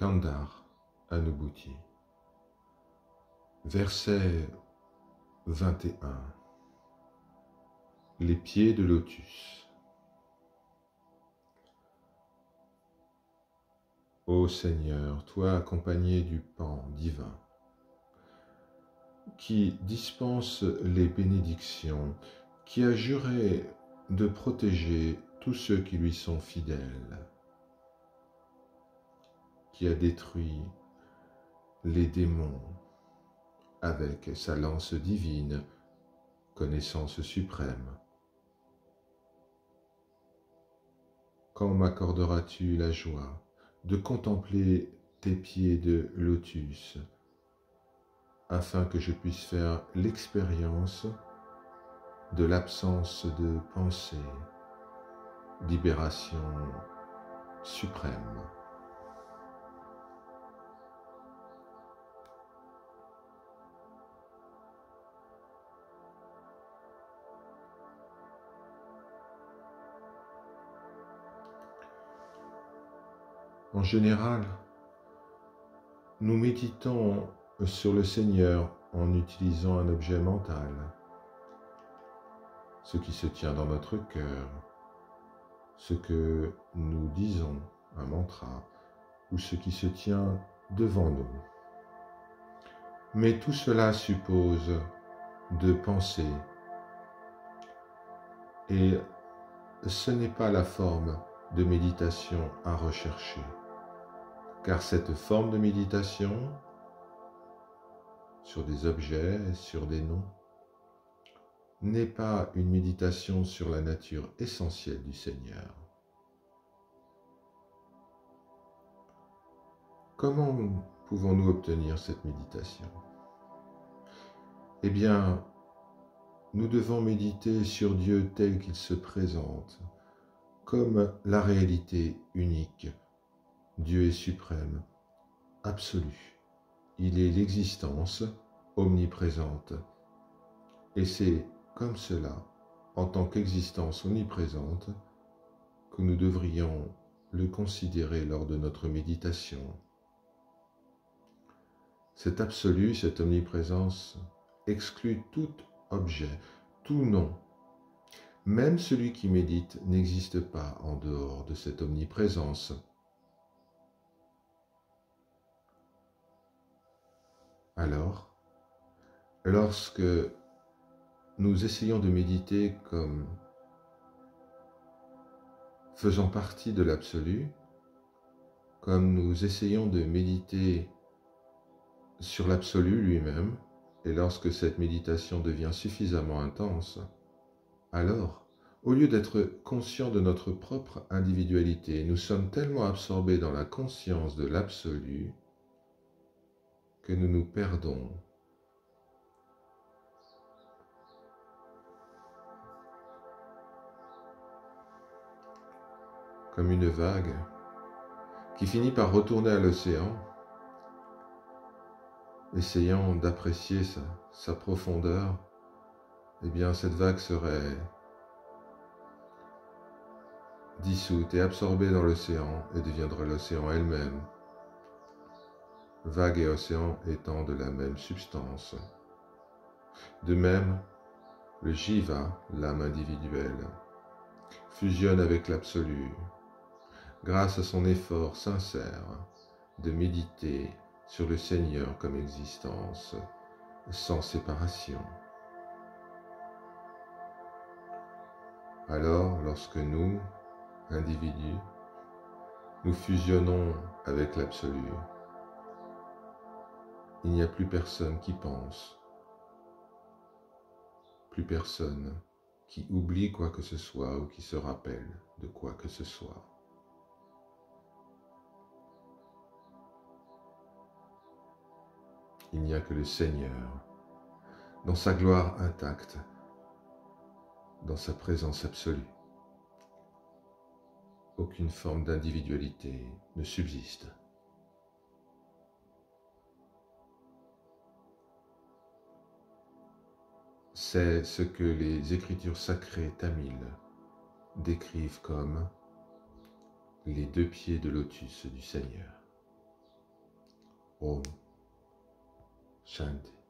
Kandar Anubhuti. Verset 21. Les pieds de lotus. Ô Seigneur, toi accompagné du pan divin, qui dispense les bénédictions, qui a juré de protéger tous ceux qui lui sont fidèles, qui a détruit les démons avec sa lance divine, connaissance suprême. Quand m'accorderas-tu la joie de contempler tes pieds de lotus, afin que je puisse faire l'expérience de l'absence de pensée, libération suprême. En général, nous méditons sur le Seigneur en utilisant un objet mental, ce qui se tient dans notre cœur, ce que nous disons, un mantra, ou ce qui se tient devant nous. Mais tout cela suppose de penser, et ce n'est pas la forme de méditation à rechercher, car cette forme de méditation sur des objets, sur des noms, n'est pas une méditation sur la nature essentielle du Seigneur. Comment pouvons-nous obtenir cette méditation? Eh bien, nous devons méditer sur Dieu tel qu'il se présente, comme la réalité unique. Dieu est suprême, absolu. Il est l'existence omniprésente. Et c'est comme cela, en tant qu'existence omniprésente, que nous devrions le considérer lors de notre méditation. Cet absolu, cette omniprésence, exclut tout objet, tout nom. Même celui qui médite n'existe pas en dehors de cette omniprésence. Alors, lorsque nous essayons de méditer comme faisant partie de l'absolu, comme nous essayons de méditer sur l'absolu lui-même, et lorsque cette méditation devient suffisamment intense, alors, au lieu d'être conscients de notre propre individualité, nous sommes tellement absorbés dans la conscience de l'absolu que nous nous perdons. Comme une vague qui finit par retourner à l'océan, essayant d'apprécier sa profondeur, eh bien cette vague serait dissoute et absorbée dans l'océan et deviendrait l'océan elle-même, vague et océan étant de la même substance. De même, le jiva, l'âme individuelle, fusionne avec l'absolu, grâce à son effort sincère de méditer sur le Seigneur comme existence, sans séparation. Alors, lorsque nous, individus, nous fusionnons avec l'absolu, il n'y a plus personne qui pense, plus personne qui oublie quoi que ce soit ou qui se rappelle de quoi que ce soit. Il n'y a que le Seigneur, dans sa gloire intacte, dans sa présence absolue. Aucune forme d'individualité ne subsiste. C'est ce que les Écritures sacrées tamiles décrivent comme les deux pieds de lotus du Seigneur. Om Shanti.